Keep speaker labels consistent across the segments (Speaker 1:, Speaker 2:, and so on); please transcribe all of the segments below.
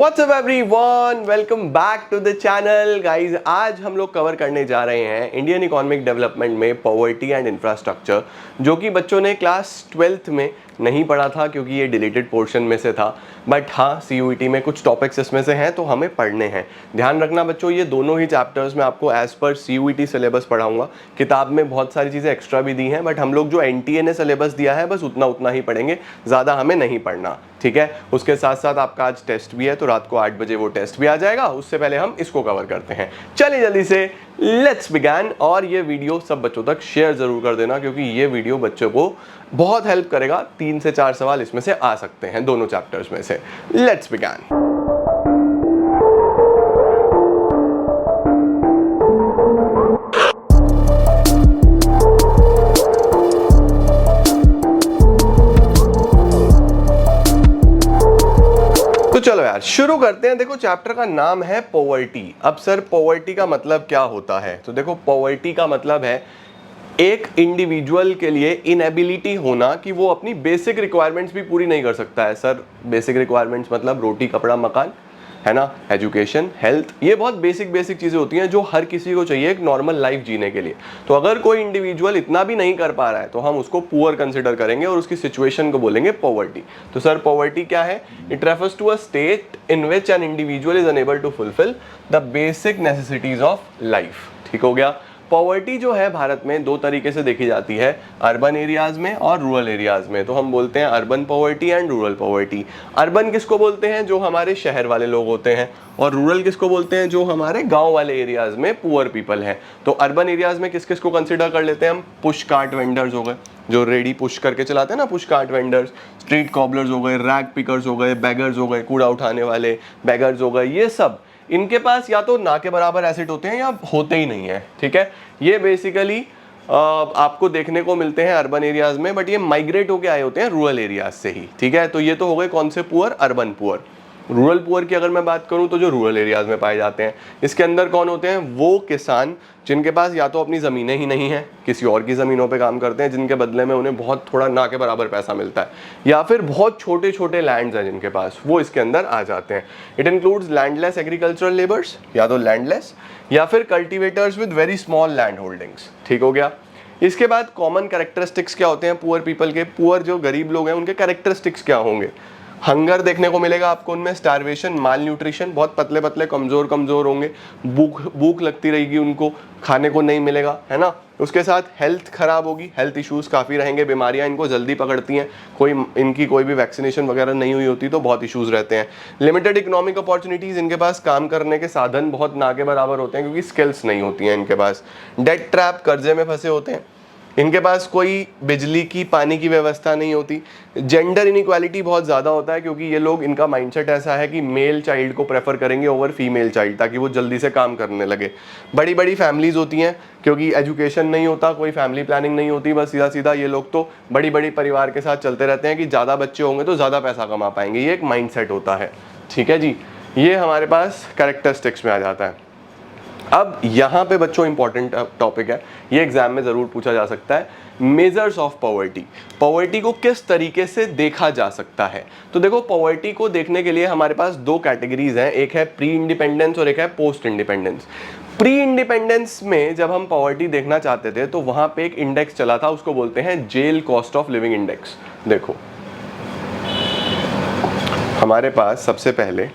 Speaker 1: WhatsApp everyone, welcome back to the channel guys. आज हम लोग कवर करने जा रहे हैं इंडियन इकोनॉमिक डेवलपमेंट में पॉवर्टी एंड इंफ्रास्ट्रक्चर, जो कि बच्चों ने क्लास 12th में नहीं पढ़ा था क्योंकि ये डिलीटेड पोर्शन में से था। बट हाँ, CUET में कुछ टॉपिक्स इसमें से हैं तो हमें पढ़ने हैं। ध्यान रखना बच्चों, ये दोनों ही चैप्टर्स में आपको एज पर CUET सिलेबस पढ़ाऊंगा। किताब में बहुत सारी चीज़ें एक्स्ट्रा भी दी हैं, बट हम लोग जो NTA ने सिलेबस दिया है बस उतना उतना ही पढ़ेंगे, ज़्यादा हमें नहीं पढ़ना, ठीक है। उसके साथ साथ आपका आज टेस्ट भी है, तो रात को 8 बजे वो टेस्ट भी आ जाएगा। उससे पहले हम इसको कवर करते हैं। चलिए जल्दी से लेट्स बिगैन। और ये वीडियो सब बच्चों तक शेयर जरूर कर देना, क्योंकि ये वीडियो बच्चों को बहुत हेल्प करेगा। 3 से 4 सवाल इसमें से आ सकते हैं, दोनों चैप्टर्स में से। Let's began. तो चलो यार शुरू करते हैं। देखो, चैप्टर का नाम है पॉवर्टी। अब सर, पॉवर्टी का मतलब क्या होता है? तो देखो, पॉवर्टी का मतलब है एक इंडिविजुअल के लिए इनएबिलिटी होना कि वो अपनी बेसिक रिक्वायरमेंट्स भी पूरी नहीं कर सकता है। सर, बेसिक रिक्वायरमेंट्स मतलब रोटी, कपड़ा, मकान, है ना, एजुकेशन, हेल्थ, ये बहुत बेसिक चीज़ें होती हैं जो हर किसी को चाहिए एक नॉर्मल लाइफ जीने के लिए। तो अगर कोई इंडिविजुअल इतना भी नहीं कर पा रहा है तो हम उसको पुअर कंसिडर करेंगे और उसकी सिचुएशन को बोलेंगे पॉवर्टी। तो सर, पॉवर्टी क्या है? It refers to a state in which an individual is unable to fulfil the basic necessities of life. ठीक हो गया। पॉवर्टी जो है भारत में 2 तरीके से देखी जाती है, अर्बन एरियाज में और रूरल एरियाज में। तो हम बोलते हैं urban poverty and rural poverty. Urban किसको बोलते हैं? जो हमारे शहर वाले लोग होते हैं। और रूरल किसको बोलते हैं? जो हमारे गांव वाले एरियाज में पुअर पीपल हैं। तो अर्बन एरियाज में किस किस को कंसिडर कर लेते हैं हम? पुश कार्ट वेंडर्स हो गए, जो रेडी पुश करके चलाते हैं ना, push cart vendors. Street cobbler's हो गए, रैग पिकर्स हो गए, बेगर्स हो गए, कूड़ा उठाने वाले बेगर्स हो गए। ये सब, इनके पास या तो ना के बराबर एसेट होते हैं या होते ही नहीं है, ठीक है। ये बेसिकली आपको देखने को मिलते हैं अर्बन एरियाज में, बट ये माइग्रेट होके आए होते हैं रूरल एरियाज से ही, ठीक है। तो ये तो हो गए कौन से poor? Urban poor. Rural poor की अगर मैं बात करूं तो जो रूरल एरियाज में पाए जाते हैं, इसके अंदर कौन होते हैं? वो किसान जिनके पास या तो अपनी ज़मीनें ही नहीं हैं, किसी और की ज़मीनों पे काम करते हैं, जिनके बदले में उन्हें बहुत थोड़ा ना के बराबर पैसा मिलता है, या फिर बहुत छोटे छोटे लैंड्स हैं जिनके पास, वो इसके अंदर आ जाते हैं। It includes landless agricultural labours, या तो लैंडलेस, या फिर cultivators with very small land holdings. ठीक हो गया। इसके बाद कॉमन कैरेक्टरिस्टिक्स क्या होते हैं पुअर पीपल के? पुअर जो गरीब लोग हैं उनके कैरेक्टरिस्टिक्स क्या होंगे? हंगर देखने को मिलेगा आपको उनमें, स्टारवेशन, माल न्यूट्रिशन, बहुत पतले पतले कमजोर होंगे, भूख लगती रहेगी उनको, खाने को नहीं मिलेगा, है ना। उसके साथ हेल्थ खराब होगी, हेल्थ इश्यूज काफ़ी रहेंगे, बीमारियां इनको जल्दी पकड़ती हैं, इनकी कोई भी वैक्सीनेशन वगैरह नहीं हुई होती तो बहुत इश्यूज रहते हैं। लिमिटेड इकोनॉमिक अपॉर्चुनिटीज़, इनके पास काम करने के साधन बहुत ना के बराबर होते हैं क्योंकि स्किल्स नहीं होती हैं इनके पास। डेट ट्रैप, कर्जे में फंसे होते हैं। इनके पास कोई बिजली की, पानी की व्यवस्था नहीं होती। जेंडर इनइक्वालिटी बहुत ज़्यादा होता है क्योंकि ये लोग, इनका माइंडसेट ऐसा है कि मेल चाइल्ड को प्रेफर करेंगे ओवर फीमेल चाइल्ड, ताकि वो जल्दी से काम करने लगे। बड़ी बड़ी फैमिलीज होती हैं क्योंकि एजुकेशन नहीं होता, कोई फैमिली प्लानिंग नहीं होती, बस सीधा सीधा ये लोग तो बड़ी बड़ी परिवार के साथ चलते रहते हैं कि ज़्यादा बच्चे होंगे तो ज़्यादा पैसा कमा पाएंगे। ये एक माइंडसेट होता है, ठीक है जी। ये हमारे पास कैरेक्टरिस्टिक्स में आ जाता है। अब यहाँ पे बच्चों इंपॉर्टेंट टॉपिक है, ये एग्जाम में ज़रूर पूछा जा सकता है। मेजर्स ऑफ पॉवर्टी, पॉवर्टी को किस तरीके से देखा जा सकता है? तो देखो, पॉवर्टी को देखने के लिए हमारे पास 2 कैटेगरीज हैं, एक है प्री इंडिपेंडेंस और एक है पोस्ट इंडिपेंडेंस। प्री इंडिपेंडेंस में जब हम पॉवर्टी देखना चाहते थे तो वहाँ पे एक इंडेक्स चला था, उसको बोलते हैं jail cost of living index. देखो, हमारे पास सबसे पहले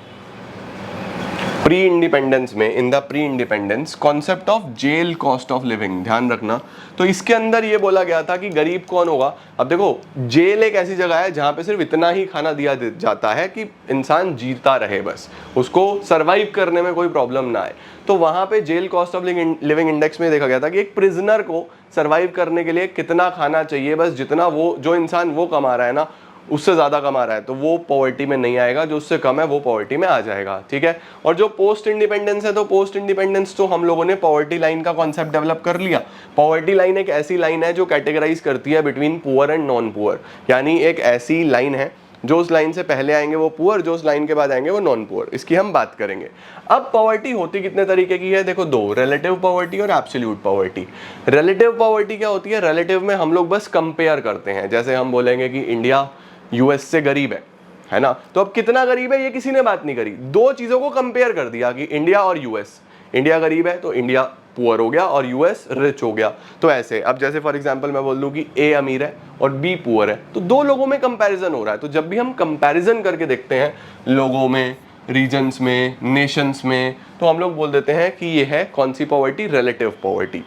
Speaker 1: प्री इंडिपेंडेंस में, in the pre independence, concept of jail cost of living, ध्यान रखना। तो इसके अंदर ये बोला गया था कि गरीब कौन होगा। अब देखो, जेल एक ऐसी जगह है जहाँ पे सिर्फ इतना ही खाना दिया जाता है कि इंसान जीता रहे, बस उसको सरवाइव करने में कोई प्रॉब्लम ना आए। तो वहाँ पे jail cost of living index में देखा गया था कि एक प्रिजनर को सरवाइव करने के लिए कितना खाना चाहिए, बस जितना वो, जो इंसान वो कमा रहा है ना, उससे ज़्यादा कमा रहा है तो वो पॉवर्टी में नहीं आएगा, जो उससे कम है वो पॉवर्टी में आ जाएगा, ठीक है। और जो पोस्ट इंडिपेंडेंस है, तो पोस्ट इंडिपेंडेंस तो हम लोगों ने पॉवर्टी लाइन का कॉन्सेप्ट डेवलप कर लिया। पॉवर्टी लाइन एक ऐसी लाइन है जो कैटेगराइज करती है between poor and non poor, यानी एक ऐसी लाइन है जो उस लाइन से पहले आएंगे वो पुअर, जो उस लाइन के बाद आएंगे वो नॉन पुअर। इसकी हम बात करेंगे। अब पॉवर्टी होती कितने तरीके की है? देखो, 2, रिलेटिव पॉवर्टी और एब्सोल्यूट पॉवर्टी। रिलेटिव पॉवर्टी क्या होती है? रिलेटिव में हम लोग बस कंपेयर करते हैं, जैसे हम बोलेंगे कि इंडिया US से गरीब है, है ना। तो अब कितना गरीब है ये किसी ने बात नहीं करी, दो चीजों को कंपेयर कर दिया कि इंडिया और यूएस, इंडिया गरीब है तो इंडिया पुअर हो गया और यूएस रिच हो गया। तो ऐसे अब जैसे फॉर एग्जांपल मैं बोल दूं कि ए अमीर है और बी पुअर है, तो दो लोगों में कंपैरिजन हो रहा है। तो जब भी हम कंपैरिजन करके देखते हैं लोगों में, रीजन्स में, नेशंस में, तो हम लोग बोल देते हैं कि ये है कौन सी पॉवर्टी, रिलेटिव पॉवर्टी।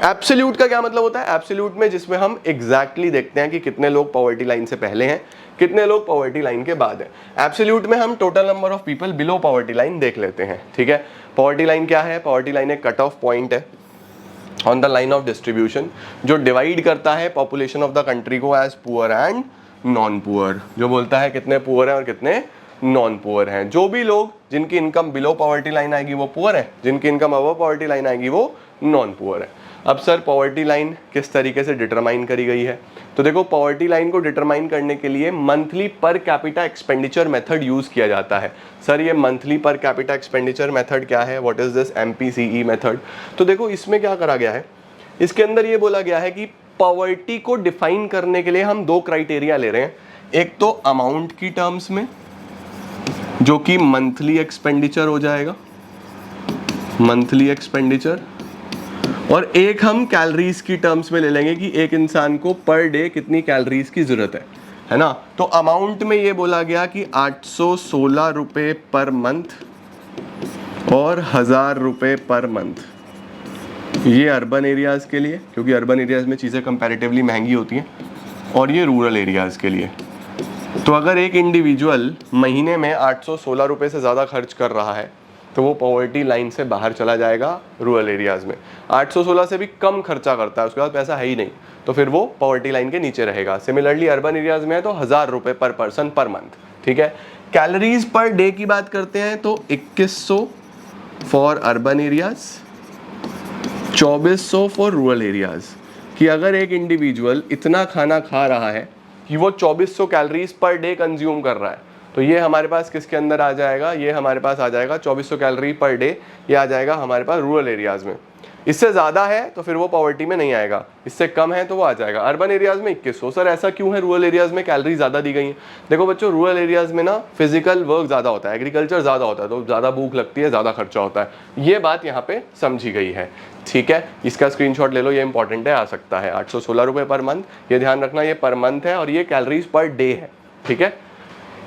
Speaker 1: एब्सोल्यूट का क्या मतलब होता है, एब्सोल्यूट में जिसमें हम एग्जैक्टली देखते हैं कि कितने लोग पॉवर्टी लाइन से पहले हैं, कितने लोग पॉवर्टी लाइन के बाद हैं। एब्सोल्यूट में हम total number of people below poverty line देख लेते हैं, ठीक है। पॉवर्टी लाइन क्या है, पॉवर्टी लाइन एक कट ऑफ पॉइंट है on the line of distribution जो डिवाइड करता है पॉपुलेशन ऑफ द कंट्री को as poor and non poor, जो बोलता है कितने पुअर हैं और कितने नॉन पुअर हैं। जो भी लोग जिनकी इनकम बिलो पॉवर्टी लाइन आएगी वो पुअर है, जिनकी इनकम अबव पॉवर्टी लाइन आएगी वो नॉन पुअर है। अब सर पॉवर्टी लाइन किस तरीके से डिटरमाइन करी गई है, तो देखो पॉवर्टी लाइन को डिटरमाइन करने के लिए monthly per capita expenditure method use किया जाता है। सर ये monthly per capita expenditure method क्या है, what is this MPCE method. तो देखो इसमें क्या करा गया है, इसके अंदर ये बोला गया है कि पॉवर्टी को डिफाइन करने के लिए हम दो क्राइटेरिया ले रहे हैं, एक तो अमाउंट की टर्म्स में जो कि मंथली एक्सपेंडिचर हो जाएगा, मंथली एक्सपेंडिचर, और एक हम कैलोरीज की टर्म्स में ले लेंगे कि एक इंसान को पर डे कितनी कैलोरीज की जरूरत है ना। तो अमाउंट में ये बोला गया कि 816 रुपये पर मंथ और 1000 रुपये पर मंथ, ये अर्बन एरियाज़ के लिए, क्योंकि अर्बन एरियाज़ में चीज़ें कंपैरेटिवली महंगी होती हैं, और ये रूरल एरियाज़ के लिए। तो अगर एक इंडिविजुअल महीने में 816 रुपये से ज़्यादा खर्च कर रहा है तो वो पॉवर्टी लाइन से बाहर चला जाएगा रूरल एरियाज़ में। 816 से भी कम खर्चा करता है, उसके बाद पैसा है ही नहीं, तो फिर वो पॉवर्टी लाइन के नीचे रहेगा। सिमिलरली अर्बन एरियाज़ में है तो 1000 रुपये पर पर्सन पर मंथ, ठीक है। कैलोरीज पर डे की बात करते हैं तो 2100 for urban areas, 2400 for rural areas. कि अगर एक इंडिविजुअल इतना खाना खा रहा है कि वो 2400 कैलोरीज पर डे कंज्यूम कर रहा है, तो ये हमारे पास किसके अंदर आ जाएगा, ये हमारे पास आ जाएगा 2400 कैलोरी पर डे, ये आ जाएगा हमारे पास रूरल एरियाज़ में। इससे ज़्यादा है तो फिर वो पॉवर्टी में नहीं आएगा, इससे कम है तो वो आ जाएगा अर्बन एरियाज़ में 2100। सर ऐसा क्यों है, रूरल एरियाज़ में कैलोरी ज़्यादा दी गई है। देखो बच्चों, रूरल एरियाज़ में ना फिजिकल वर्क ज़्यादा होता है, एग्रीकल्चर ज़्यादा होता है, तो ज़्यादा भूख लगती है, ज़्यादा खर्चा होता है, ये बात यहाँ पे समझी गई है, ठीक है। इसका स्क्रीनशॉट ले लो, ये इंपॉर्टेंट है, आ सकता है। 816 रुपये पर मंथ, ये ध्यान रखना, ये पर मंथ है और ये कैलोरीज पर डे है, ठीक है।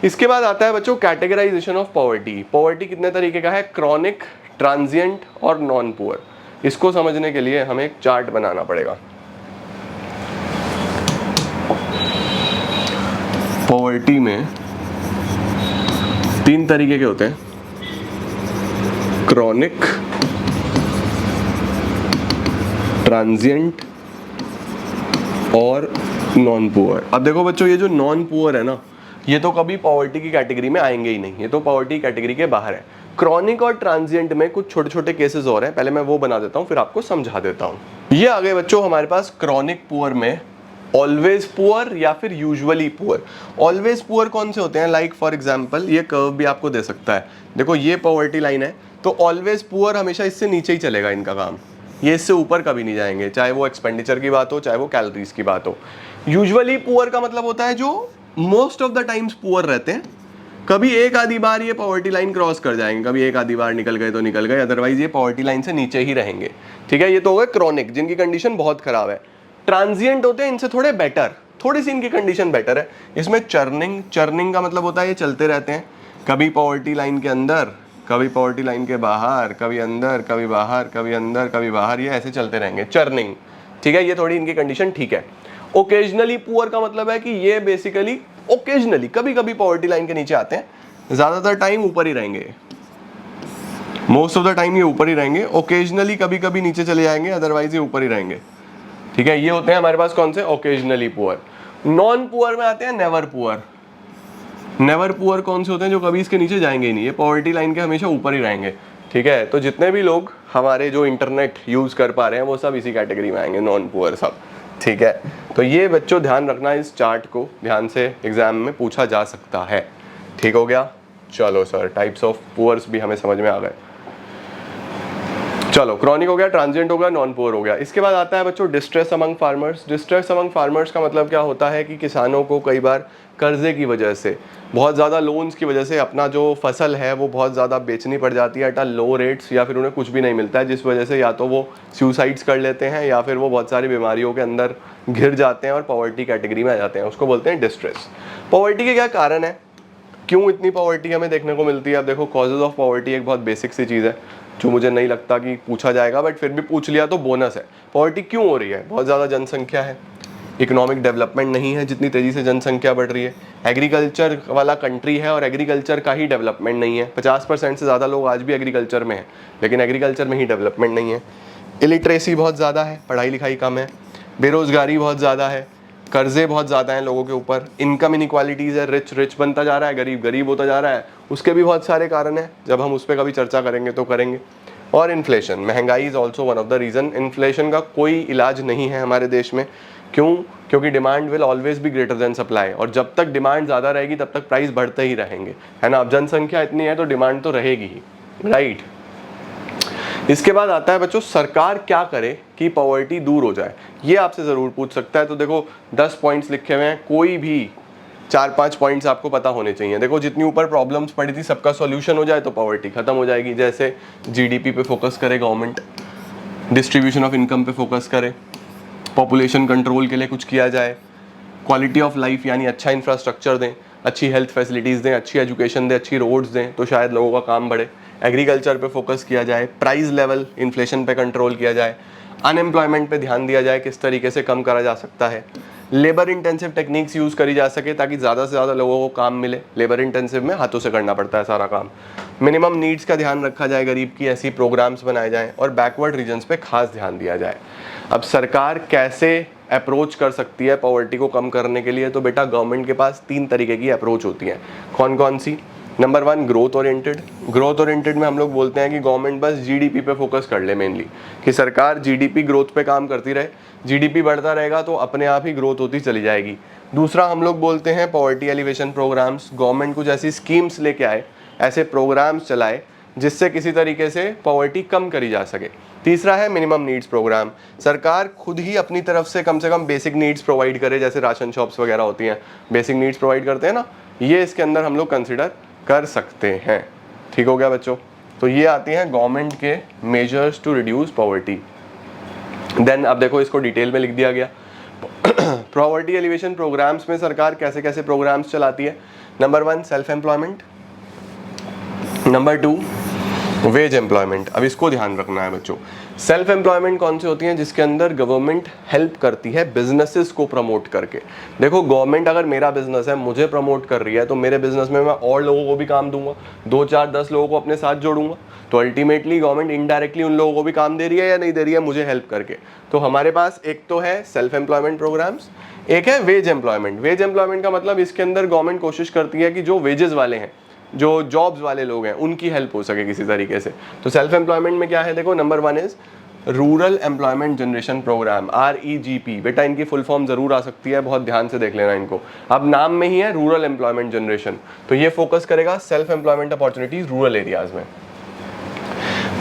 Speaker 1: इसके बाद आता है बच्चों कैटेगराइजेशन ऑफ पॉवर्टी। पॉवर्टी कितने तरीके का है, क्रॉनिक, ट्रांजिएंट और नॉन पुअर। इसको समझने के लिए हमें एक चार्ट बनाना पड़ेगा। पॉवर्टी में 3 तरीके के होते हैं, क्रॉनिक, ट्रांजिएंट और नॉन पुअर। अब देखो बच्चों, ये जो नॉन पुअर है ना, ये तो कभी पॉवर्टी की कैटेगरी में आएंगे ही नहीं, ये तो पॉवर्टी कैटेगरी के बाहर है। क्रॉनिक और ट्रांजिएंट में कुछ छोटे छोटे केसेस और हैं, पहले मैं वो बना देता हूँ फिर आपको समझा देता हूँ। ये आ गए बच्चों हमारे पास क्रॉनिक पुअर में ऑलवेज पुअर या फिर यूजुअली पुअर। ऑलवेज पुअर कौन से होते हैं, लाइक फॉर एग्जांपल ये कर्व भी आपको दे सकता है, देखो ये पॉवर्टी लाइन है, तो ऑलवेज पुअर हमेशा इससे नीचे ही चलेगा इनका काम, ये इससे ऊपर कभी नहीं जाएंगे, चाहे वो एक्सपेंडिचर की बात हो चाहे वो कैलोरीज की बात हो। यूजुअली पुअर का मतलब होता है जो most of the times poor रहते हैं, कभी एक आधी बार ये पॉवर्टी लाइन क्रॉस कर जाएंगे, कभी एक आधी बार निकल गए तो निकल गए, अदरवाइज ये पॉवर्टी लाइन से नीचे ही रहेंगे, ठीक है। ये तो हो गए क्रॉनिक, जिनकी कंडीशन बहुत खराब है। ट्रांजिएंट होते हैं, इनसे थोड़े बेटर, थोड़ी सी इनकी कंडीशन बेटर है। इसमें चर्निंग, चर्निंग का मतलब होता है ये चलते रहते हैं, कभी पॉवर्टी लाइन के अंदर, कभी पॉवर्टी लाइन के बाहर, कभी अंदर, कभी बाहर, कभी अंदर, कभी बाहर, ये ऐसे चलते रहेंगे, चर्निंग, ठीक है। ये थोड़ी इनकी कंडीशन ठीक है। ओकेजनली पुअर का मतलब है कि ये बेसिकली ओकेजनली कभी कभी पॉवर्टी लाइन के नीचे आते हैं, ज्यादातर टाइम ऊपर ही रहेंगे, मोस्ट ऑफ द टाइम ये ऊपर ही रहेंगे, ओकेजनली कभी कभी नीचे चले जाएंगे, अदरवाइज ये ऊपर ही रहेंगे, ठीक है। ये होते हैं हमारे पास कौन से, ओकेजनली पुअर। नॉन पुअर में आते हैं नेवर पुअर। नेवर पुअर कौन से होते हैं, जो कभी इसके नीचे जाएंगे ही नहीं, ये पॉवर्टी लाइन के हमेशा ऊपर ही रहेंगे, ठीक है। तो जितने भी लोग हमारे जो इंटरनेट यूज कर पा रहे हैं वो सब इसी कैटेगरी में आएंगे, नॉन पुअर सब, ठीक है। तो ये बच्चों ध्यान रखना, इस चार्ट को ध्यान से एग्जाम में पूछा जा सकता है, ठीक हो गया। चलो सर, टाइप्स ऑफ पुअर्स भी हमें समझ में आ गए। चलो, क्रॉनिक हो गया, ट्रांजिएंट हो गया, नॉन पुअर हो गया। इसके बाद आता है बच्चों distress among farmers. Distress among farmers का मतलब क्या होता है कि किसानों को कई बार कर्जे की वजह से, बहुत ज़्यादा लोन्स की वजह से अपना जो फसल है वो बहुत ज़्यादा बेचनी पड़ जाती है एट अ लो रेट्स, या फिर उन्हें कुछ भी नहीं मिलता है, जिस वजह से या तो वो सुसाइड्स कर लेते हैं या फिर वो बहुत सारी बीमारियों के अंदर घिर जाते हैं और पॉवर्टी कैटेगरी में आ जाते हैं। उसको बोलते हैं डिस्ट्रेस। पॉवर्टी के क्या कारण है, क्यों इतनी पॉवर्टी हमें देखने को मिलती है? अब देखो, कॉजेज ऑफ पॉवर्टी एक बहुत बेसिक सी चीज़ है जो मुझे नहीं लगता कि पूछा जाएगा, बट फिर भी पूछ लिया तो बोनस है। पॉवर्टी क्यों हो रही है? बहुत ज़्यादा जनसंख्या है, इकोनॉमिक डेवलपमेंट नहीं है जितनी तेज़ी से जनसंख्या बढ़ रही है, एग्रीकल्चर वाला कंट्री है और एग्रीकल्चर का ही डेवलपमेंट नहीं है। 50% से ज़्यादा लोग आज भी एग्रीकल्चर में हैं, लेकिन एग्रीकल्चर में ही डेवलपमेंट नहीं है। इलिटरेसी बहुत ज़्यादा है, पढ़ाई लिखाई कम है, बेरोज़गारी बहुत ज़्यादा है, कर्जे बहुत ज़्यादा हैं लोगों के ऊपर, इनकम इनक्वालिटीज़ है, रिच रिच बनता जा रहा है, गरीब गरीब होता जा रहा है। उसके भी बहुत सारे कारण हैं, जब हम उस पर कभी चर्चा करेंगे तो करेंगे। और इन्फ्लेशन, महंगाई is also one of the reason. Inflation का कोई इलाज नहीं है हमारे देश में। क्यों? क्योंकि demand will always be greater than supply, और जब तक डिमांड ज़्यादा रहेगी तब तक प्राइस बढ़ते ही रहेंगे, है ना। अब जनसंख्या इतनी है तो डिमांड तो रहेगी ही, राइट। इसके बाद आता है बच्चों, सरकार क्या करे कि पॉवर्टी दूर हो जाए। ये आपसे ज़रूर पूछ सकता है। तो देखो 10 पॉइंट्स लिखे हुए हैं, कोई भी 4-5 पॉइंट्स आपको पता होने चाहिए। देखो, जितनी ऊपर प्रॉब्लम्स पड़ी थी सबका सॉल्यूशन हो जाए तो पॉवर्टी खत्म हो जाएगी। जैसे जीडीपी पे फोकस करे गवर्नमेंट, डिस्ट्रीब्यूशन ऑफ इनकम पे फोकस करे, पॉपुलेशन कंट्रोल के लिए कुछ किया जाए, क्वालिटी ऑफ लाइफ यानी अच्छा इंफ्रास्ट्रक्चर दें, अच्छी हेल्थ फैसिलिटीज़ दें, अच्छी एजुकेशन दें, अच्छी रोड्स दें, तो शायद लोगों का काम बढ़े। एग्रीकल्चर पे फोकस किया जाए, प्राइस लेवल इन्फ्लेशन पे कंट्रोल किया जाए, अनएम्प्लॉयमेंट पे ध्यान दिया जाए, किस तरीके से कम करा जा सकता है, लेबर इंटेंसिव टेक्निक्स यूज़ करी जा सके ताकि ज़्यादा से ज़्यादा लोगों को काम मिले। लेबर इंटेंसिव में हाथों से करना पड़ता है सारा काम। मिनिमम नीड्स का ध्यान रखा जाए गरीब की, ऐसी प्रोग्राम्स बनाए जाएँ, और बैकवर्ड रीजन्स पे खास ध्यान दिया जाए। अब सरकार कैसे अप्रोच कर सकती है पॉवर्टी को कम करने के लिए? तो बेटा, गवर्नमेंट के पास 3 तरीके की अप्रोच होती है। कौन कौन सी? Number 1, growth oriented. Growth oriented में हम लोग बोलते हैं कि गवर्नमेंट बस जीडीपी पे फोकस कर ले मेनली, कि सरकार जीडीपी ग्रोथ पे काम करती रहे, जीडीपी बढ़ता रहेगा तो अपने आप ही ग्रोथ होती चली जाएगी। दूसरा हम लोग बोलते हैं पॉवर्टी एलिवेशन प्रोग्राम्स। गवर्नमेंट कुछ ऐसी स्कीम्स लेके आए, ऐसे प्रोग्राम्स चलाए जिससे किसी तरीके से पॉवर्टी कम करी जा सके। तीसरा है मिनिमम नीड्स प्रोग्राम। सरकार खुद ही अपनी तरफ से कम बेसिक नीड्स प्रोवाइड करे, जैसे राशन शॉप्स वगैरह होती हैं, बेसिक नीड्स प्रोवाइड करते हैं ना, ये इसके अंदर हम लोग कंसिडर कर सकते हैं। ठीक हो गया बच्चों? तो ये आती हैं गवर्नमेंट के measures to reduce poverty. Then अब देखो, इसको डिटेल में लिख दिया गया। पॉवर्टी एलिवेशन प्रोग्राम्स में सरकार कैसे कैसे प्रोग्राम्स चलाती है? Number 1, self employment. Number 2, veg employment. अब इसको ध्यान रखना है बच्चों। सेल्फ एम्प्लॉयमेंट कौन सी होती है? जिसके अंदर गवर्नमेंट हेल्प करती है बिजनेसेस को प्रमोट करके। देखो, गवर्नमेंट अगर मेरा बिजनेस है, मुझे प्रमोट कर रही है, तो मेरे बिजनेस में मैं और लोगों को भी काम दूंगा, 2, 4, 10 लोगों को अपने साथ जोड़ूंगा, तो अल्टीमेटली गवर्नमेंट इनडायरेक्टली उन लोगों को भी काम दे रही है या नहीं दे रही है मुझे हेल्प करके। तो हमारे पास एक तो है सेल्फ एम्प्लॉयमेंट प्रोग्राम्स, एक है वेज एम्प्लॉयमेंट। वेज एम्प्लॉयमेंट का मतलब इसके अंदर गवर्नमेंट कोशिश करती है कि जो वेजेस वाले हैं, जो जॉब्स वाले लोग हैं, उनकी हेल्प हो सके किसी तरीके से। तो सेल्फ एम्प्लॉयमेंट में क्या है? देखो, number 1 is rural employment generation programme, REGP। बेटा, इनकी फुल फॉर्म जरूर आ सकती है, बहुत ध्यान से देख लेना इनको। अब नाम में ही है रूरल एम्प्लॉयमेंट जनरेशन, तो ये फोकस करेगा self employment opportunities rural areas में।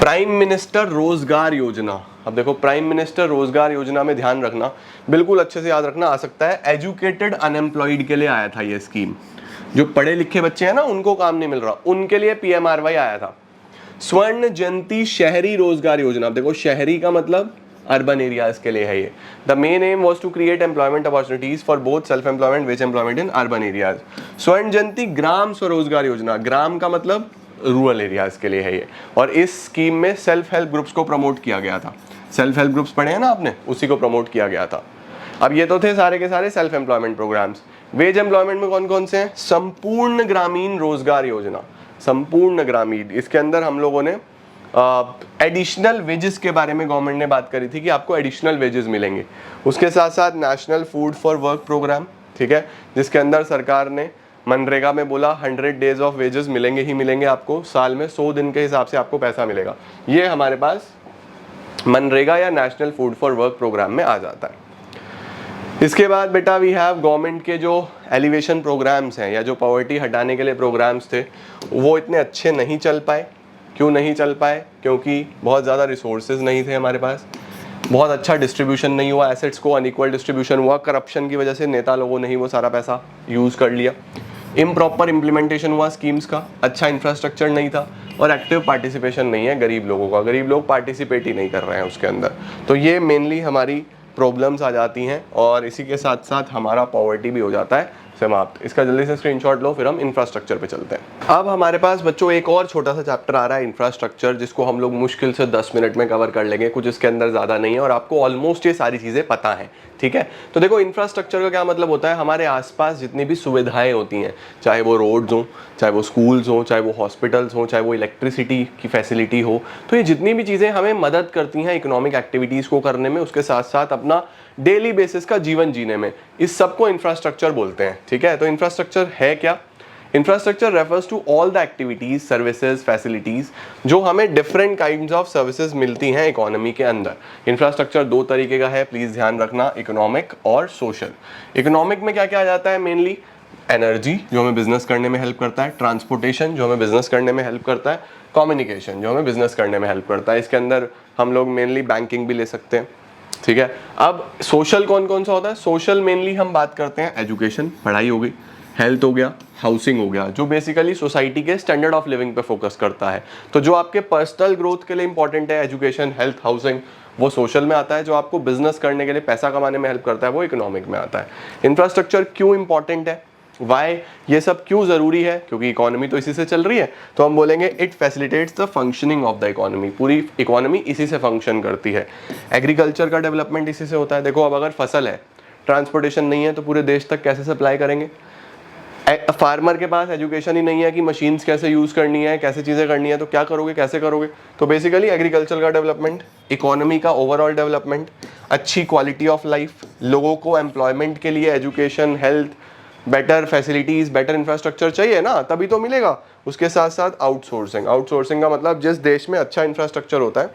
Speaker 1: प्राइम मिनिस्टर रोजगार योजना। अब देखो, प्राइम मिनिस्टर रोजगार योजना में ध्यान रखना, बिल्कुल अच्छे से याद रखना, आ सकता है एजुकेटेड अनएम्प्लॉयड के लिए आया था ये स्कीम। जो पढ़े लिखे बच्चे हैं ना, उनको काम नहीं मिल रहा, उनके लिए PMRY आया था। स्वर्ण जयंती शहरी रोजगार योजना। अब देखो, शहरी का मतलब अर्बन एरियाज के लिए है ये। The main aim was to create employment opportunities for both self employment, wage employment in urban areas. Swarna Jayanti ग्राम स्वरोजगार योजना, ग्राम का मतलब रूरल एरियाज के लिए है ये। और इस स्कीम में सेल्फ हेल्प ग्रुप्स को प्रमोट किया गया था। सेल्फ हेल्प ग्रुप्स पढ़े हैं ना आपने, उसी को प्रमोट किया गया था। अब ये तो थे सारे के सारे self employment programmes. Wage employment में कौन कौन से हैं? संपूर्ण ग्रामीण रोजगार योजना, संपूर्ण ग्रामीण। इसके अंदर हम लोगों ने एडिशनल वेजेस के बारे में गवर्नमेंट ने बात करी थी कि आपको एडिशनल वेजेस मिलेंगे। उसके साथ साथ national food for work programme, ठीक है, जिसके अंदर सरकार ने मनरेगा में बोला 100 डेज ऑफ वेजेस मिलेंगे ही मिलेंगे आपको, साल में 100 दिन के हिसाब से आपको पैसा मिलेगा। ये हमारे पास मनरेगा या national food for work programme में आ जाता है। इसके बाद बेटा वी हैव गवर्नमेंट के जो एलिवेशन प्रोग्राम्स हैं या जो पॉवर्टी हटाने के लिए प्रोग्राम्स थे, वो इतने अच्छे नहीं चल पाए, क्यों नहीं चल पाए? क्योंकि बहुत ज़्यादा रिसोर्सेज नहीं थे हमारे पास, बहुत अच्छा डिस्ट्रीब्यूशन नहीं हुआ, एसेट्स को अनइक्वल डिस्ट्रीब्यूशन हुआ, करप्शन की वजह से नेता लोगों ने ही वो सारा पैसा यूज़ कर लिया, इम्प्रॉपर इम्प्लीमेंटेशन हुआ स्कीम्स का, अच्छा इंफ्रास्ट्रक्चर नहीं था, और एक्टिव पार्टिसिपेशन नहीं है गरीब लोगों का, गरीब लोग पार्टिसिपेट ही नहीं कर रहे हैं उसके अंदर। तो ये मेनली हमारी प्रॉब्लम्स आ जाती हैं, और इसी के साथ साथ हमारा पॉवर्टी भी हो जाता है समाप्त। इसका जल्दी से स्क्रीनशॉट लो, फिर हम इंफ्रास्ट्रक्चर पे चलते हैं। अब हमारे पास बच्चों एक और छोटा सा चैप्टर आ रहा है इंफ्रास्ट्रक्चर, जिसको हम लोग मुश्किल से 10 मिनट में कवर कर लेंगे, कुछ इसके अंदर ज़्यादा नहीं है और आपको ऑलमोस्ट ये सारी चीज़ें पता हैं, ठीक है। तो देखो इंफ्रास्ट्रक्चर का क्या मतलब होता है, हमारे आसपास जितनी भी सुविधाएं होती हैं, चाहे वो रोड्स हों, चाहे वो स्कूल्स हों, चाहे वो हॉस्पिटल्स हों, चाहे वो इलेक्ट्रिसिटी की फैसिलिटी हो, तो ये जितनी भी चीज़ें हमें मदद करती हैं इकोनॉमिक एक्टिविटीज़ को करने में, उसके साथ साथ अपना डेली बेसिस का जीवन जीने में, इस सबको इंफ्रास्ट्रक्चर बोलते हैं, ठीक है। तो इंफ्रास्ट्रक्चर है क्या? Infrastructure refers to all the activities, services, facilities जो हमें डिफरेंट काइंड्स ऑफ सर्विसेज मिलती हैं इकोनॉमी के अंदर। इंफ्रास्ट्रक्चर दो तरीके का है, प्लीज ध्यान रखना, इकोनॉमिक और सोशल। इकोनॉमिक में क्या क्या आ जाता है? मेनली एनर्जी जो हमें बिजनेस करने में हेल्प करता है, ट्रांसपोर्टेशन जो हमें बिजनेस करने में हेल्प करता है, कम्युनिकेशन जो हमें बिजनेस करने में हेल्प करता है। इसके अंदर हम लोग मेनली बैंकिंग भी ले सकते हैं, ठीक है। अब सोशल कौन कौन सा होता है? सोशल मेनली हम बात करते हैं एजुकेशन, पढ़ाई हो गई, हेल्थ हो गया, हाउसिंग हो गया, जो बेसिकली सोसाइटी के स्टैंडर्ड ऑफ लिविंग पे फोकस करता है। तो जो आपके पर्सनल ग्रोथ के लिए इंपॉर्टेंट है, एजुकेशन, हेल्थ, हाउसिंग, वो सोशल में आता है। जो आपको बिजनेस करने के लिए, पैसा कमाने में हेल्प करता है, वो इकोनॉमिक में आता है। इंफ्रास्ट्रक्चर क्यों इंपॉर्टेंट है, वाई, ये सब क्यों जरूरी है? क्योंकि इकोनॉमी तो इसी से चल रही है, तो हम बोलेंगे it facilitates the functioning of the economy. पूरी इकोनॉमी इसी से फंक्शन करती है। एग्रीकल्चर का डेवलपमेंट इसी से होता है। देखो अब अगर फसल है, ट्रांसपोर्टेशन नहीं है, तो पूरे देश तक कैसे सप्लाई करेंगे? फार्मर के पास एजुकेशन ही नहीं है कि मशीन्स कैसे यूज करनी है, कैसे चीजें करनी है, तो क्या करोगे, कैसे करोगे? तो बेसिकली एग्रीकल्चर का डेवलपमेंट, इकोनॉमी का ओवरऑल डेवलपमेंट, अच्छी क्वालिटी ऑफ लाइफ, लोगों को एम्प्लॉयमेंट के लिए education, health, better facilities, better infrastructure चाहिए ना, तभी तो मिलेगा। उसके साथ साथ आउटसोर्सिंग। आउटसोर्सिंग का मतलब जिस देश में अच्छा इंफ्रास्ट्रक्चर होता है,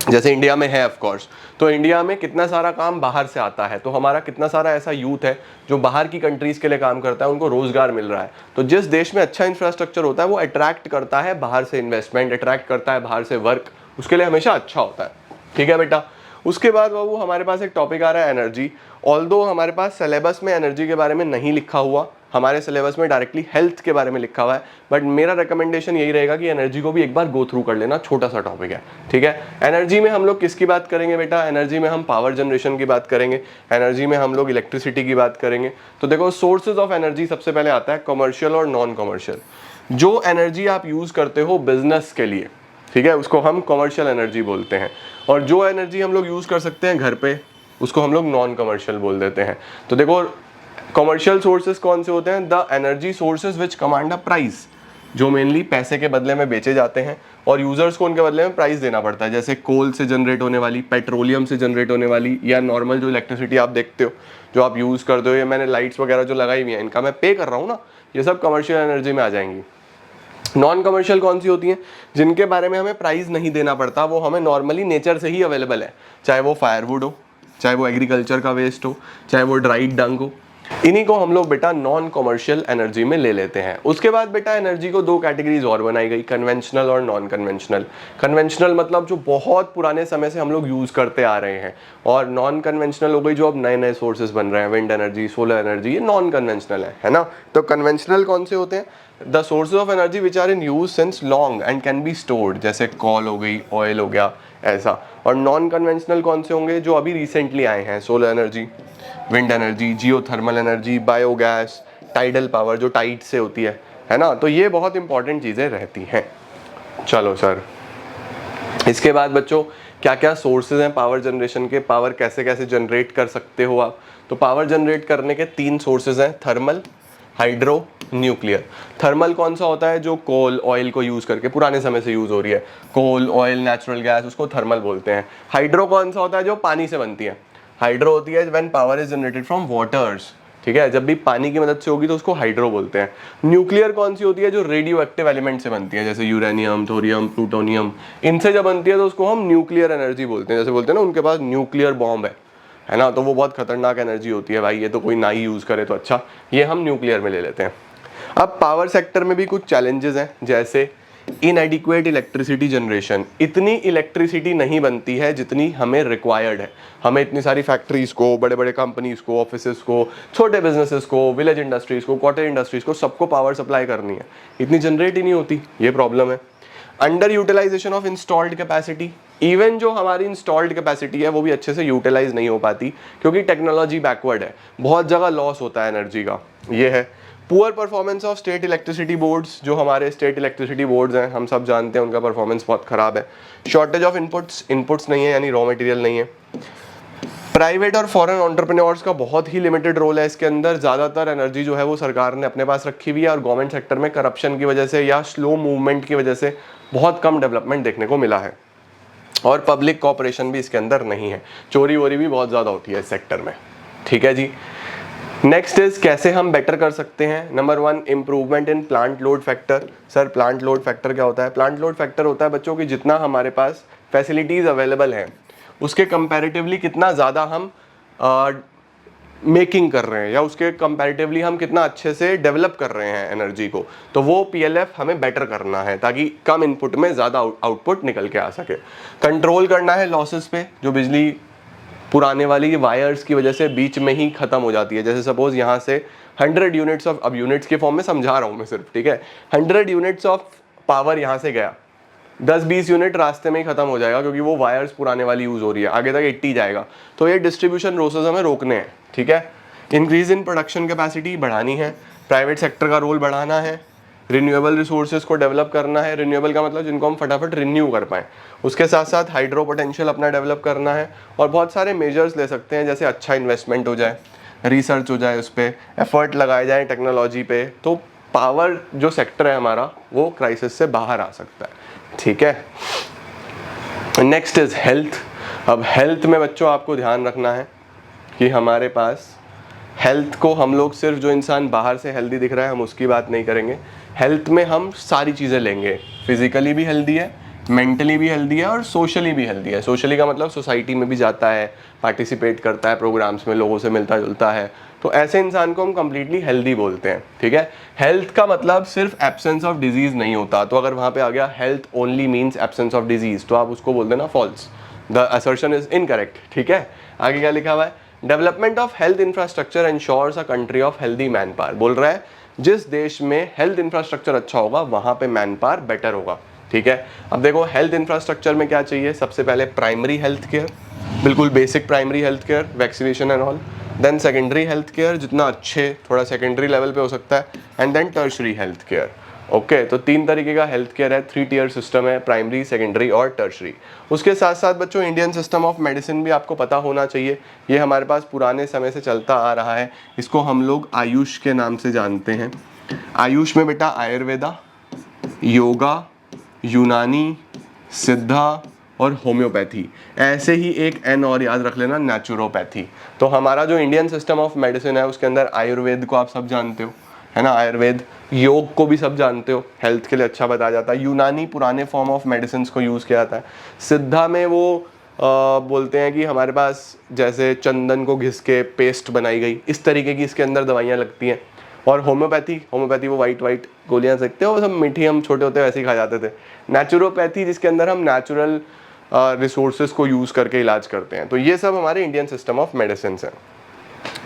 Speaker 1: जैसे इंडिया में है ऑफ कोर्स, तो इंडिया में कितना सारा काम बाहर से आता है, तो हमारा कितना सारा ऐसा यूथ है जो बाहर की कंट्रीज के लिए काम करता है, उनको रोजगार मिल रहा है। तो जिस देश में अच्छा इंफ्रास्ट्रक्चर होता है वो अट्रैक्ट करता है बाहर से इन्वेस्टमेंट, अट्रैक्ट करता है बाहर से वर्क, उसके लिए हमेशा अच्छा होता है, ठीक है बेटा। उसके बाद बाबू हमारे पास एक टॉपिक आ रहा है एनर्जी। ऑल्दो हमारे पास सिलेबस में एनर्जी के बारे में नहीं लिखा हुआ, हमारे सिलेबस में डायरेक्टली हेल्थ के बारे में लिखा हुआ है, बट मेरा रिकमेंडेशन यही रहेगा कि एनर्जी को भी एक बार गो थ्रू कर लेना, छोटा सा टॉपिक है, ठीक है। एनर्जी में हम लोग किसकी बात करेंगे बेटा? एनर्जी में हम पावर जनरेशन की बात करेंगे, एनर्जी में हम लोग इलेक्ट्रिसिटी की बात करेंगे। तो देखो सोर्सेज ऑफ एनर्जी सबसे पहले आता है कमर्शियल और नॉन कमर्शियल। जो एनर्जी आप यूज करते हो बिजनेस के लिए, ठीक है, उसको हम कमर्शियल एनर्जी बोलते हैं, और जो एनर्जी हम लोग यूज कर सकते हैं घर पे, उसको हम लोग नॉन कमर्शियल बोल देते हैं। तो देखो कमर्शियल सोर्सेज कौन से होते हैं? The energy sources which command a price, जो मेनली पैसे के बदले में बेचे जाते हैं और यूजर्स को उनके बदले में प्राइस देना पड़ता है। जैसे कोल से जनरेट होने वाली, पेट्रोलियम से जनरेट होने वाली, या नॉर्मल जो इलेक्ट्रिसिटी आप देखते हो, जो आप यूज करते हो, या मैंने लाइट्स वगैरह जो लगाई हुई हैं, इनका मैं पे कर रहा हूँ ना, ये सब कमर्शियल एनर्जी में आ जाएंगी। नॉन कमर्शियल कौन सी होती हैं? जिनके बारे में हमें प्राइस नहीं देना पड़ता, वो हमें नॉर्मली नेचर से ही अवेलेबल है, चाहे वो फायरवुड हो, चाहे वो एग्रीकल्चर का वेस्ट हो, चाहे वो ड्राइड डंग हो, इन्हीं को हम लोग बेटा नॉन कमर्शियल एनर्जी में ले लेते हैं। उसके बाद बेटा एनर्जी को दो कैटेगरीज और बनाई गई, कन्वेंशनल और नॉन कन्वेंशनल। कन्वेंशनल मतलब जो बहुत पुराने समय से हम लोग यूज करते आ रहे हैं, और नॉन कन्वेंशनल हो गई जो अब नए नए सोर्सेज बन रहे हैं, विंड एनर्जी, सोलर एनर्जी, ये नॉन कन्वेंशनल है ना। तो कन्वेंशनल कौन से होते हैं? The sources of energy which are in use since long and can be stored, जैसे कॉल हो गई, ऑयल हो गया, ऐसा। और नॉन कन्वेंशनल कौन से होंगे? जो अभी रिसेंटली आए हैं, solar energy, wind energy, geothermal energy, biogas, tidal power जो टाइड से होती है ना। तो ये बहुत इंपॉर्टेंट चीज़ें रहती हैं। चलो सर, इसके बाद बच्चों क्या क्या सोर्सेज हैं पावर जनरेशन के, पावर कैसे कैसे जनरेट कर सकते हो आप? तो पावर जनरेट करने के तीन सोर्सेज हैं, थर्मल, हाइड्रो, न्यूक्लियर। थर्मल कौन सा होता है? जो कोल, ऑयल को यूज करके पुराने समय से यूज हो रही है, कोल, ऑयल, नेचुरल गैस, उसको थर्मल बोलते हैं। हाइड्रो कौन सा होता है? जो पानी से बनती है। हाइड्रो होती है when power is generated from waters, ठीक है, जब भी पानी की मदद से होगी तो उसको हाइड्रो बोलते हैं। न्यूक्लियर कौन सी होती है? जो रेडियो एक्टिव एलिमेंट से बनती है, जैसे यूरेनियम, थोरियम, प्लूटोनियम, इनसे जब बनती है तो उसको हम न्यूक्लियर एनर्जी बोलते हैं। जैसे बोलते हैं ना उनके पास न्यूक्लियर बॉम्ब है ना, तो वो बहुत खतरनाक एनर्जी होती है भाई, ये तो कोई ना ही यूज करे तो अच्छा, ये हम न्यूक्लियर में ले लेते हैं। अब पावर सेक्टर में भी कुछ चैलेंजेस हैं, जैसे इनएडिक्वेट इलेक्ट्रिसिटी जनरेशन, इतनी इलेक्ट्रिसिटी नहीं बनती है जितनी हमें रिक्वायर्ड है। हमें इतनी सारी फैक्ट्रीज को, बड़े बड़े कंपनीज को, ऑफिसेज को, छोटे बिजनेसेस को, विलेज इंडस्ट्रीज को, कॉटेज इंडस्ट्रीज को, सबको पावर सप्लाई करनी है, इतनी जनरेट ही नहीं होती, ये प्रॉब्लम है। Under utilisation of installed capacity, even जो हमारी इंस्टॉल्ड कैपेसिटी है वो भी अच्छे से यूटिलाइज नहीं हो पाती क्योंकि टेक्नोलॉजी बैकवर्ड है, बहुत जगह लॉस होता है एनर्जी का, ये है। Poor performance of state electricity boards, जो हमारे स्टेट इलेक्ट्रिसिटी बोर्ड्स हैं हम सब जानते हैं उनका परफॉर्मेंस बहुत खराब है। शॉर्टेज ऑफ इनपुट्स नहीं है, यानी रॉ मटेरियल नहीं है। प्राइवेट और फॉरेन एंटरप्रेन्योर्स का बहुत ही लिमिटेड रोल है इसके अंदर, ज़्यादातर एनर्जी जो है वो सरकार ने अपने पास रखी हुई है और गवर्नमेंट सेक्टर में करप्शन की वजह से या स्लो मूवमेंट की वजह से बहुत कम डेवलपमेंट देखने को मिला है। और पब्लिक कॉपरेशन भी इसके अंदर नहीं है, चोरी वोरी भी बहुत ज़्यादा होती है इस सेक्टर में, ठीक है जी। नेक्स्ट इज कैसे हम बेटर कर सकते हैं। Number 1, improvement in plant load factor. Sir plant load factor क्या होता है? प्लांट लोड फैक्टर होता है बच्चों की जितना हमारे पास फैसिलिटीज़ अवेलेबल हैं उसके कंपैरेटिवली कितना ज़्यादा हम मेकिंग कर रहे हैं या उसके कंपैरेटिवली हम कितना अच्छे से डेवलप कर रहे हैं एनर्जी को, तो वो पीएलएफ हमें बेटर करना है ताकि कम इनपुट में ज़्यादा आउटपुट निकल के आ सके। कंट्रोल करना है लॉसेस पे, जो बिजली पुराने वाली वायर्स की वजह से बीच में ही ख़त्म हो जाती है। जैसे सपोज यहाँ से 100 यूनिट्स ऑफ, अब यूनिट्स के फॉर्म में समझा रहा हूँ मैं सिर्फ, ठीक है, 100 यूनिट्स ऑफ पावर यहाँ से गया, 10-20 यूनिट रास्ते में ही खत्म हो जाएगा क्योंकि वो वायर्स पुराने वाली यूज़ हो रही है, आगे तक 80 जाएगा। तो ये डिस्ट्रीब्यूशन लॉसेस हमें रोकने हैं, ठीक है। इंक्रीज इन प्रोडक्शन कैपेसिटी बढ़ानी है, प्राइवेट सेक्टर का रोल बढ़ाना है, रिन्यूएबल रिसोर्सेज को डेवलप करना है। रिन्यूएबल का मतलब जिनको हम फटाफट रिन्यू कर पाएँ। उसके साथ साथ हाइड्रो पोटेंशियल अपना डेवलप करना है और बहुत सारे मेजर्स ले सकते हैं, जैसे अच्छा इन्वेस्टमेंट हो जाए, रिसर्च हो जाए, उस पर एफर्ट लगाए जाए टेक्नोलॉजी पे, तो पावर जो सेक्टर है हमारा वो क्राइसिस से बाहर आ सकता है, ठीक है। Next is health. अब हेल्थ में बच्चों आपको ध्यान रखना है कि हमारे पास हेल्थ को हम लोग सिर्फ जो इंसान बाहर से हेल्दी दिख रहा है हम उसकी बात नहीं करेंगे। हेल्थ में हम सारी चीज़ें लेंगे, फिजिकली भी हेल्दी है, मेंटली भी हेल्दी है और सोशली भी हेल्दी है। सोशली का मतलब सोसाइटी में भी जाता है, पार्टिसिपेट करता है प्रोग्राम्स में, लोगों से मिलता जुलता है, तो ऐसे इंसान को हम कंप्लीटली हेल्दी बोलते हैं, ठीक है। हेल्थ का मतलब सिर्फ एब्सेंस ऑफ डिजीज नहीं होता, तो अगर वहाँ पे आ गया health only means absence of disease, तो आप उसको बोल देना false, the assertion is incorrect, ठीक है। आगे क्या लिखा हुआ है? Development of health infrastructure ensures a country of healthy manpower. बोल रहा है जिस देश में हेल्थ इंफ्रास्ट्रक्चर अच्छा होगा वहाँ पे मैन पावर बेटर होगा, ठीक है। अब देखो हेल्थ इंफ्रास्ट्रक्चर में क्या चाहिए? सबसे पहले प्राइमरी हेल्थ केयर, बिल्कुल basic primary health care, vaccination and all. Then secondary health care, जितना अच्छे थोड़ा सेकेंडरी लेवल पे हो सकता है, and then tertiary health care. Okay, तो 3 तरीके का हेल्थ केयर है, 3 टियर सिस्टम है, प्राइमरी, सेकेंडरी और टर्शरी। उसके साथ साथ बच्चों इंडियन सिस्टम ऑफ मेडिसिन भी आपको पता होना चाहिए। ये हमारे पास पुराने समय से चलता आ रहा है, इसको हम लोग आयुष के नाम से जानते हैं। आयुष में बेटा आयुर्वेदा, योगा, यूनानी, सिद्धा और होम्योपैथी, ऐसे ही एक एन और याद रख लेना, नेचुरोपैथी। तो हमारा जो इंडियन सिस्टम ऑफ मेडिसिन है उसके अंदर आयुर्वेद को आप सब जानते हो, है ना, आयुर्वेद। योग को भी सब जानते हो, हेल्थ के लिए अच्छा बताया जाता है। यूनानी पुराने फॉर्म ऑफ मेडिसिन को यूज़ किया जाता है। सिद्धा में वो बोलते हैं कि हमारे पास जैसे चंदन को घिस के पेस्ट बनाई गई, इस तरीके की इसके अंदर दवाइयाँ लगती हैं। और होम्योपैथी वो वाइट गोलियाँ सकते हो, वो सब मीठी हम छोटे होते वैसे ही खा जाते थे। नेचुरोपैथी जिसके अंदर हम नेचुरल रिसोर्सेज को यूज़ करके इलाज करते हैं। तो ये सब हमारे इंडियन सिस्टम ऑफ मेडिसिन है,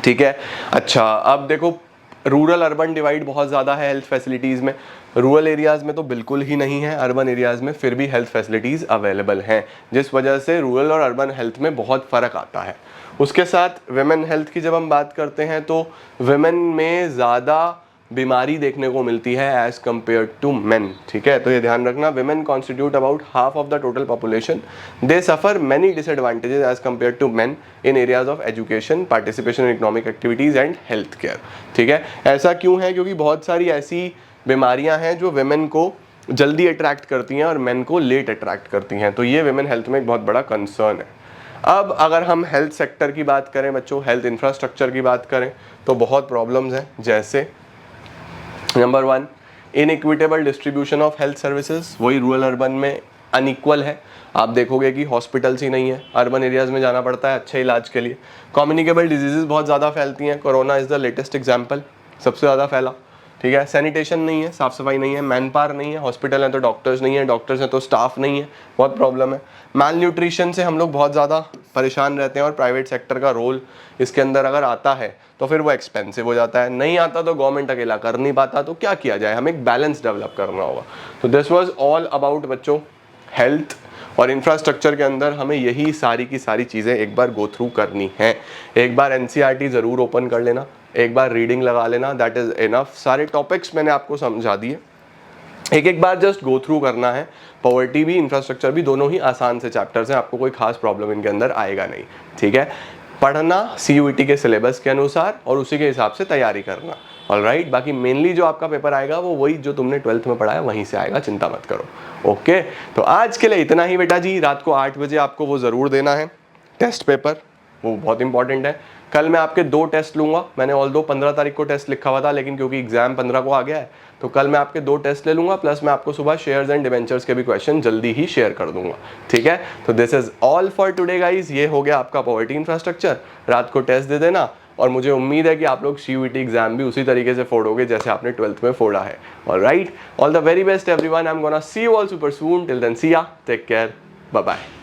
Speaker 1: ठीक है। अच्छा, अब देखो रूरल अर्बन डिवाइड बहुत ज़्यादा है हेल्थ फैसिलिटीज़ में। रूरल एरियाज़ में तो बिल्कुल ही नहीं है, अर्बन एरियाज़ में फिर भी हेल्थ फैसिलिटीज़ अवेलेबल हैं, जिस वजह से रूरल और अर्बन हेल्थ में बहुत फ़र्क आता है। उसके साथ विमेन हेल्थ की जब हम बात करते हैं तो विमेन में ज़्यादा बीमारी देखने को मिलती है एज कम्पेयर टू मेन, ठीक है। तो ये ध्यान रखना, women constitute about half of the total population, they suffer many disadvantages as compared to men in areas of education, participation in economic activities and health care, ठीक है। ऐसा क्यों है? क्योंकि बहुत सारी ऐसी बीमारियां हैं जो विमेन को जल्दी अट्रैक्ट करती हैं और मेन को लेट अट्रैक्ट करती हैं, तो ये विमेन हेल्थ में एक बहुत बड़ा कंसर्न है। अब अगर हम हेल्थ सेक्टर की बात करें बच्चों, हेल्थ इंफ्रास्ट्रक्चर की बात करें, तो बहुत प्रॉब्लम्स हैं। जैसे number 1, inequitable distribution of health services, वही रूरल अर्बन में अनइक्वल है। आप देखोगे कि हॉस्पिटल्स ही नहीं है, अर्बन एरियाज़ में जाना पड़ता है अच्छे इलाज के लिए। कम्युनिकेबल डिजीज़ बहुत ज़्यादा फैलती हैं, corona is the latest example, सबसे ज़्यादा फैला। ठीक है, सैनिटेशन नहीं है, साफ सफाई नहीं है, मैन पावर नहीं है, हॉस्पिटल है तो डॉक्टर्स नहीं है, डॉक्टर्स हैं तो स्टाफ नहीं है, बहुत प्रॉब्लम है। माल न्यूट्रिशन से हम लोग बहुत ज़्यादा परेशान रहते हैं और प्राइवेट सेक्टर का रोल इसके अंदर अगर आता है तो फिर वो एक्सपेंसिव हो जाता है, नहीं आता तो गवर्नमेंट अकेला कर नहीं पाता, तो क्या किया जाए, हमें एक बैलेंस डेवलप करना होगा। तो दिस वाज ऑल अबाउट बच्चों हेल्थ और इंफ्रास्ट्रक्चर के अंदर हमें यही सारी की सारी चीज़ें एक बार गो थ्रू करनी है। एक बार एनसीईआरटी ज़रूर ओपन कर लेना, एक बार रीडिंग लगा लेना, दैट इज़ इनफ। सारे टॉपिक्स मैंने आपको समझा दिए, एक बार जस्ट गो थ्रू करना है। पॉवर्टी भी इंफ्रास्ट्रक्चर भी दोनों ही आसान से चैप्टर्स हैं, आपको कोई खास प्रॉब्लम इनके अंदर आएगा नहीं, ठीक है। पढ़ना CUET के सिलेबस के अनुसार और उसी के हिसाब से तैयारी करना, ऑलराइट। बाकी मेनली जो आपका पेपर आएगा वो वही जो तुमने 12th में पढ़ा है वहीं से आएगा, चिंता मत करो, ओके। तो आज के लिए इतना ही बेटा जी, रात को 8 बजे आपको वो ज़रूर देना है टेस्ट पेपर, वो बहुत इंपॉर्टेंट है। कल मैं आपके 2 टेस्ट लूँगा, मैंने ऑल्दो 15 तारीख को टेस्ट लिखा हुआ था, लेकिन क्योंकि एग्जाम 15 को आ गया है तो कल मैं आपके 2 टेस्ट ले लूँगा, प्लस मैं आपको सुबह शेयर्स एंड डिवेंचर्स के भी क्वेश्चन जल्दी ही शेयर कर दूंगा, ठीक है। तो this is all for today guys, ये हो गया आपका पॉवर्टी इंफ्रास्ट्रक्चर। रात को टेस्ट दे देना और मुझे उम्मीद है कि आप लोग CUET एग्जाम भी उसी तरीके से फोड़ोगे जैसे आपने 12th में फोड़ा है, alright. All the very best everyone, I am gonna see you all super soon, till then see ya, take care, bye bye.